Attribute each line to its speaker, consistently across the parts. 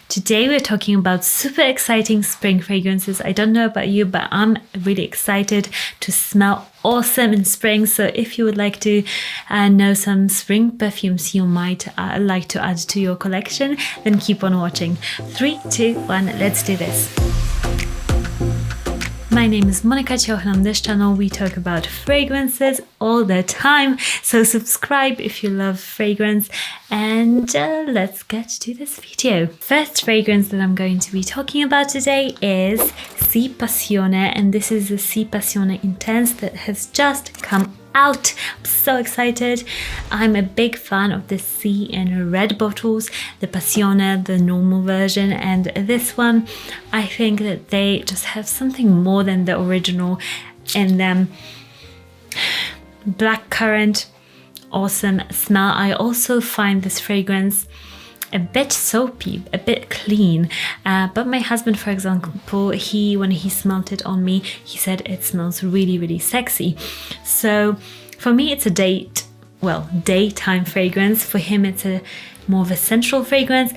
Speaker 1: Today we're talking about super exciting spring fragrances. I don't know about you, but I'm really excited to smell awesome in spring. So if you would like to know some spring perfumes you might like to add to your collection, then keep on watching. 3, 2, 1, let's do this. My name is Monika Cioch. On this channel we talk about fragrances all the time, so subscribe if you love fragrance, and let's get to this video. First fragrance that I'm going to be talking about today is Si Passione, and this is the Si Passione Intense that has just come out. I'm so excited. I'm a big fan of the C in red bottles, the Passione, the normal version, and this one, I think that they just have something more than the original in them. Blackcurrant, awesome smell. I also find this fragrance a bit soapy, a bit clean, but my husband, for example, when he smelled it on me, he said it smells really, really sexy. So for me it's a daytime fragrance. For him it's a more of a sensual fragrance,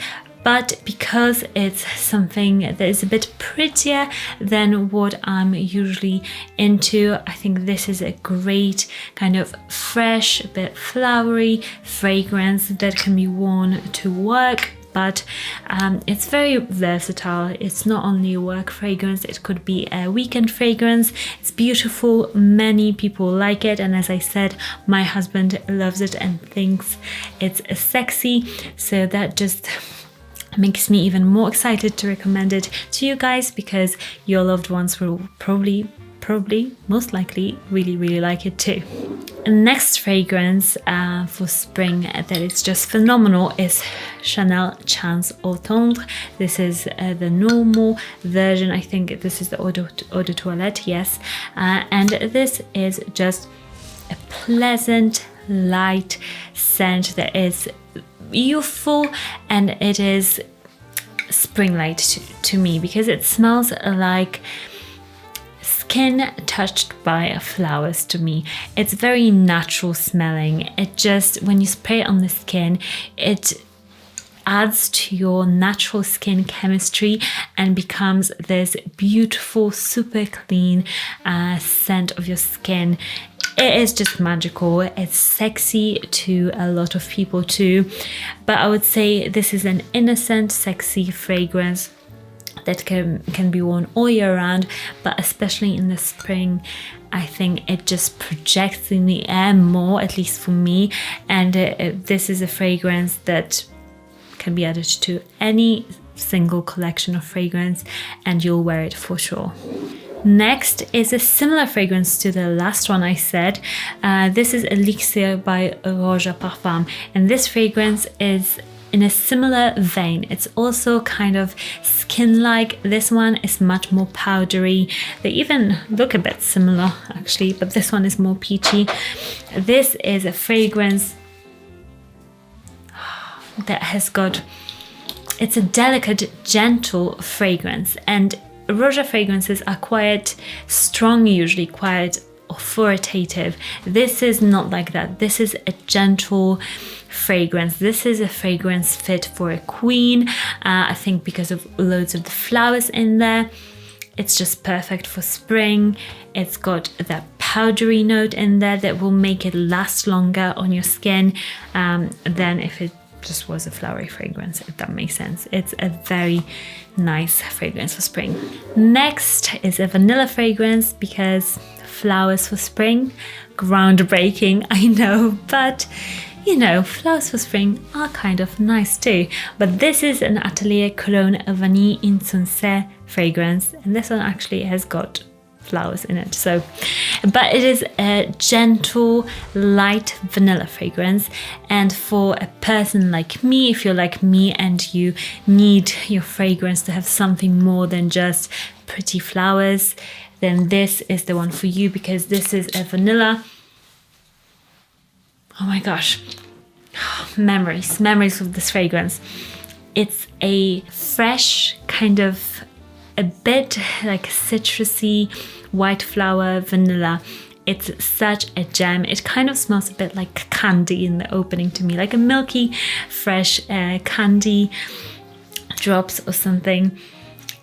Speaker 1: but because it's something that is a bit prettier than what I'm usually into, I think this is a great kind of fresh, a bit flowery fragrance that can be worn to work, but it's very versatile. It's not only a work fragrance, it could be a weekend fragrance. It's beautiful, many people like it, and as I said, my husband loves it and thinks it's sexy, so that just makes me even more excited to recommend it to you guys, because your loved ones will probably, most likely, really like it too. Next fragrance for spring that is just phenomenal is Chanel Chance Eau Tendre. This is the normal version. I think this is the Eau de Toilette, yes. And this is just a pleasant, light scent that is youthful, and it is spring-like to me because it smells like skin touched by flowers to me. It's very natural smelling. It just, when you spray it on the skin, it adds to your natural skin chemistry and becomes this beautiful, super clean scent of your skin. It is just magical. It's sexy to a lot of people too, but I would say this is an innocent, sexy fragrance that can be worn all year round, but especially in the spring, I think it just projects in the air more, at least for me, and this is a fragrance that can be added to any single collection of fragrance and you'll wear it for sure. Next is a similar fragrance to the last one I said. This is Elixir by Roja Parfum, and this fragrance is in a similar vein. It's also kind of skin-like. This one is much more powdery. They even look a bit similar actually, but this one is more peachy. This is a fragrance that has got, it's a delicate, gentle fragrance, and Roja fragrances are quite strong, usually quite authoritative. This is not like that. This is a gentle fragrance. This is a fragrance fit for a queen. I think because of loads of the flowers in there, it's just perfect for spring. It's got that powdery note in there that will make it last longer on your skin than if it just was a flowery fragrance, if that makes sense. It's a very nice fragrance for spring. Next is a vanilla fragrance, because flowers for spring, groundbreaking, I know, but you know, flowers for spring are kind of nice too. But this is an Atelier Cologne Vanille Insensé fragrance, and this one actually has got flowers in it, so, but it is a gentle, light vanilla fragrance, and for a person like me, if you're like me and you need your fragrance to have something more than just pretty flowers, then this is the one for you, because this is a vanilla. Oh my gosh, memories of this fragrance. It's a fresh kind of, a bit like citrusy white flower vanilla. It's such a gem. It kind of smells a bit like candy in the opening to me, like a milky, fresh candy drops or something.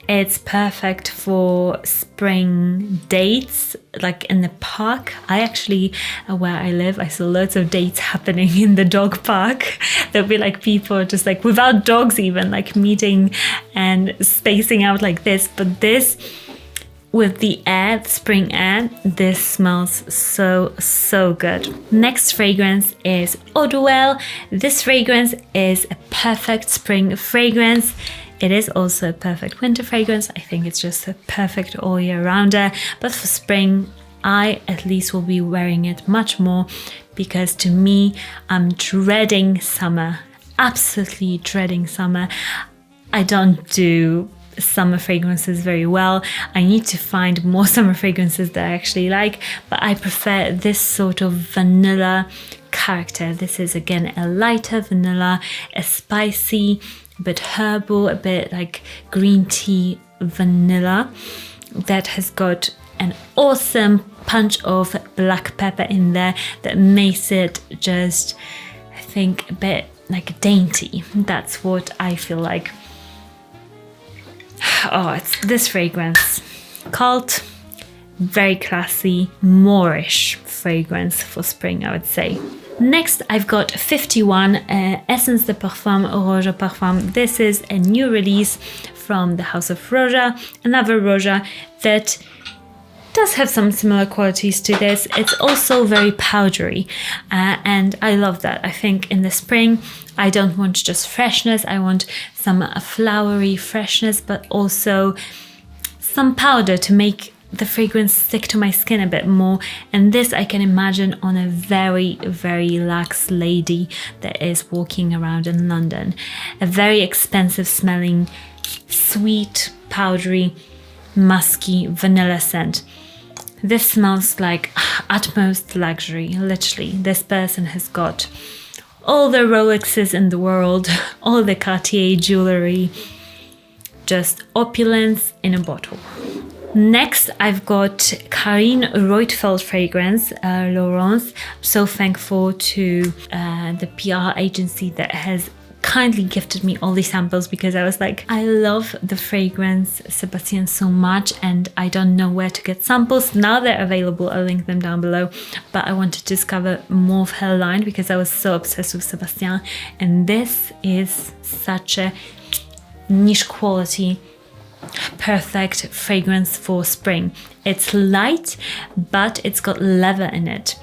Speaker 1: It's perfect for spring dates, like in the park. I actually, where I live, I saw loads of dates happening in the dog park. There'll be like people just like without dogs even, like meeting and spacing out like this. But this, with the air, the spring air, this smells so good. Next fragrance is Eau de Well. This fragrance is a perfect spring fragrance. It is also a perfect winter fragrance. I think it's just a perfect all year rounder. But for spring, I at least will be wearing it much more, because to me, I'm dreading summer. Absolutely dreading summer. I don't do summer fragrances very well. I need to find more summer fragrances that I actually like, but I prefer this sort of vanilla character. This is again a lighter vanilla, a spicy, a bit herbal, a bit like green tea vanilla that has got an awesome punch of black pepper in there that makes it just, I think, a bit like dainty. That's what I feel like. Oh, it's this fragrance. Cult, very classy, Moorish fragrance for spring, I would say. Next, I've got 51 Essence de Parfum Roja Parfum. This is a new release from the House of Roja, another Roja that does have some similar qualities to this. It's also very powdery, and I love that. I think in the spring, I don't want just freshness, I want some flowery freshness, but also some powder to make the fragrance stick to my skin a bit more. And this I can imagine on a very, very lax lady that is walking around in London. A very expensive smelling, sweet, powdery, musky vanilla scent. This smells like utmost luxury, literally. This person has got all the Rolexes in the world, all the Cartier jewelry, just opulence in a bottle. Next, I've got Karine Roitfeld fragrance, Laurence. I'm so thankful to the PR agency that has kindly gifted me all these samples, because I was like, I love the fragrance Sebastian so much and I don't know where to get samples. Now they're available, I'll link them down below, but I wanted to discover more of her line because I was so obsessed with Sebastian, and this is such a niche quality, perfect fragrance for spring. It's light, but it's got leather in it,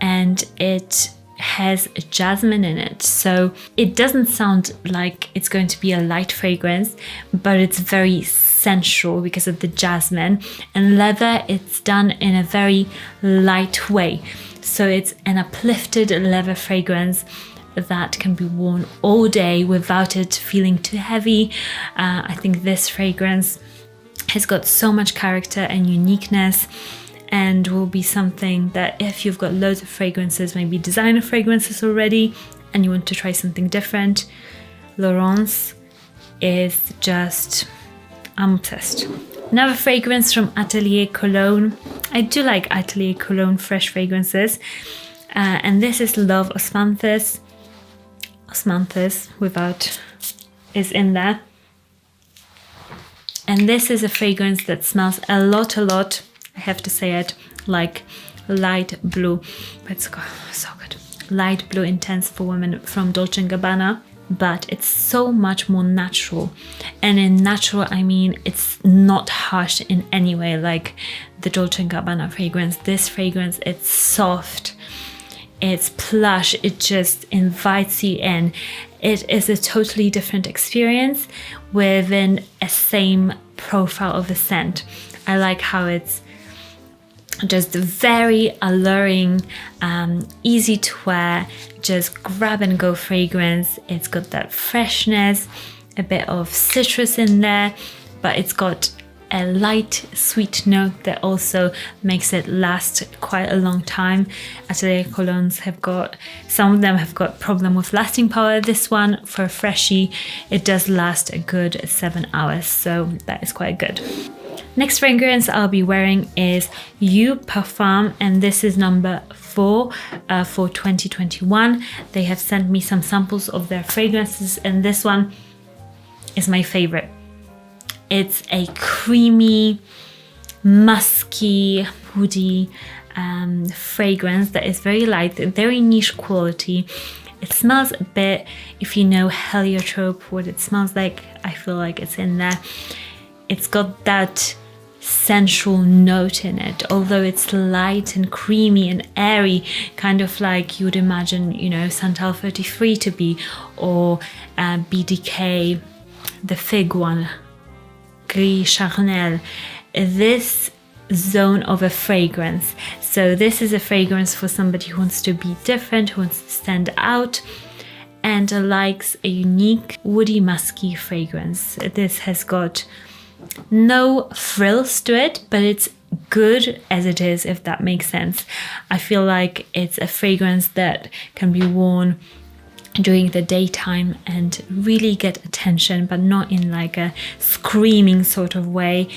Speaker 1: and it has jasmine in it, so it doesn't sound like it's going to be a light fragrance, but it's very sensual because of the jasmine. And leather, it's done in a very light way, so it's an uplifted leather fragrance that can be worn all day without it feeling too heavy. I think this fragrance has got so much character and uniqueness, and will be something that if you've got loads of fragrances, maybe designer fragrances already, and you want to try something different, Laurence is just, I'm obsessed. Another fragrance from Atelier Cologne. I do like Atelier Cologne fresh fragrances, and this is Love Osmanthus. Osmanthus without is in there, and this is a fragrance that smells a lot, I have to say it, like light blue, but it's so good. Light blue intense for women from Dolce & Gabbana, but it's so much more natural. And in natural, I mean, it's not harsh in any way like the Dolce & Gabbana fragrance. This fragrance, it's soft, it's plush, it just invites you in. It is a totally different experience within a same profile of a scent. I like how it's just very alluring, easy to wear, just grab and go fragrance. It's got that freshness, a bit of citrus in there, but it's got a light sweet note that also makes it last quite a long time. Atelier Colognes have got, some of them have got problem with lasting power. This one, for a freshie, it does last a good 7 hours, so that is quite good. Next fragrance I'll be wearing is You Parfum, and this is number 4 for 2021. They have sent me some samples of their fragrances, and this one is my favorite. It's a creamy, musky, woody fragrance that is very light, very niche quality. It smells a bit, if you know heliotrope, what it smells like, I feel like it's in there. It's got that sensual note in it, although it's light and creamy and airy, kind of like you would imagine, you know, Santal 33 to be, or BDK, the fig one, Gris Charnel. This zone of a fragrance. So this is a fragrance for somebody who wants to be different, who wants to stand out, and likes a unique woody musky fragrance. This has got no frills to it, but it's good as it is, if that makes sense. I feel like it's a fragrance that can be worn during the daytime and really get attention, but not in like a screaming sort of way.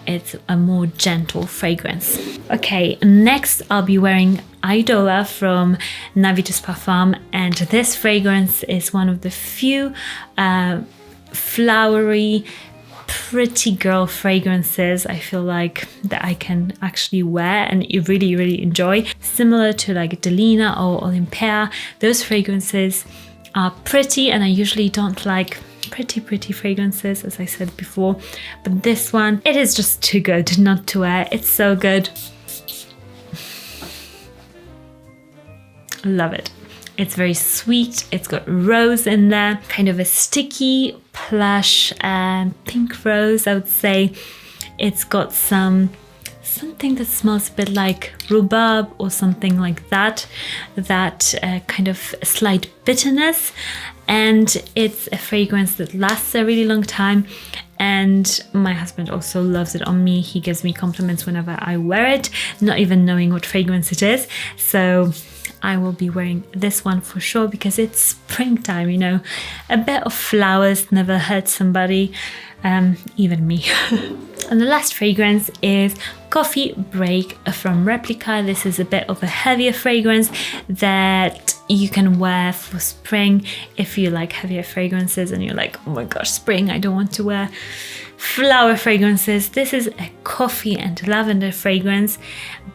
Speaker 1: It's a more gentle fragrance. Okay, next I'll be wearing Idola from Navitus Parfum, and this fragrance is one of the few flowery, pretty girl fragrances I feel like that I can actually wear and really enjoy. Similar to like Delina or Olympia, those fragrances are pretty, and I usually don't like pretty fragrances, as I said before, but this one, it is just too good not to wear. It's so good. Love it. It's very sweet. It's got rose in there, kind of a sticky plush pink rose, I would say. It's got something that smells a bit like rhubarb or something like that, kind of slight bitterness. And it's a fragrance that lasts a really long time, and my husband also loves it on me. He gives me compliments whenever I wear it, not even knowing what fragrance it is. So I will be wearing this one for sure, because it's springtime, you know. A bit of flowers never hurt somebody, even me. And the last fragrance is Coffee Break from Replica. This is a bit of a heavier fragrance that you can wear for spring if you like heavier fragrances and you're like, oh my gosh, spring, I don't want to wear flower fragrances. This is a coffee and lavender fragrance,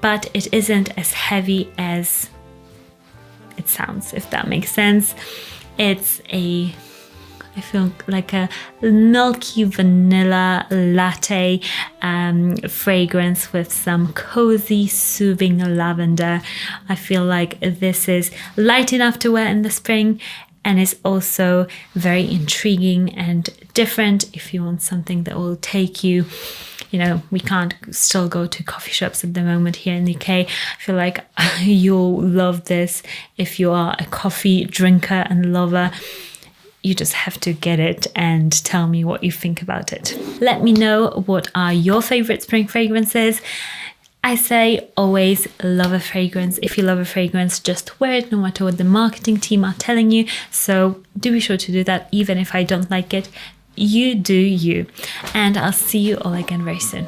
Speaker 1: but it isn't as heavy as it sounds, if that makes sense. It's I feel like a milky vanilla latte fragrance with some cozy, soothing lavender. I feel like this is light enough to wear in the spring, and is also very intriguing and different if you want something that will take you. You know, we can't still go to coffee shops at the moment here in the UK. I feel like you'll love this if you are a coffee drinker and lover. You just have to get it and tell me what you think about it. Let me know what are your favorite spring fragrances. I say always love a fragrance. If you love a fragrance, just wear it no matter what the marketing team are telling you. So do be sure to do that, even if I don't like it. You do you. And I'll see you all again very soon.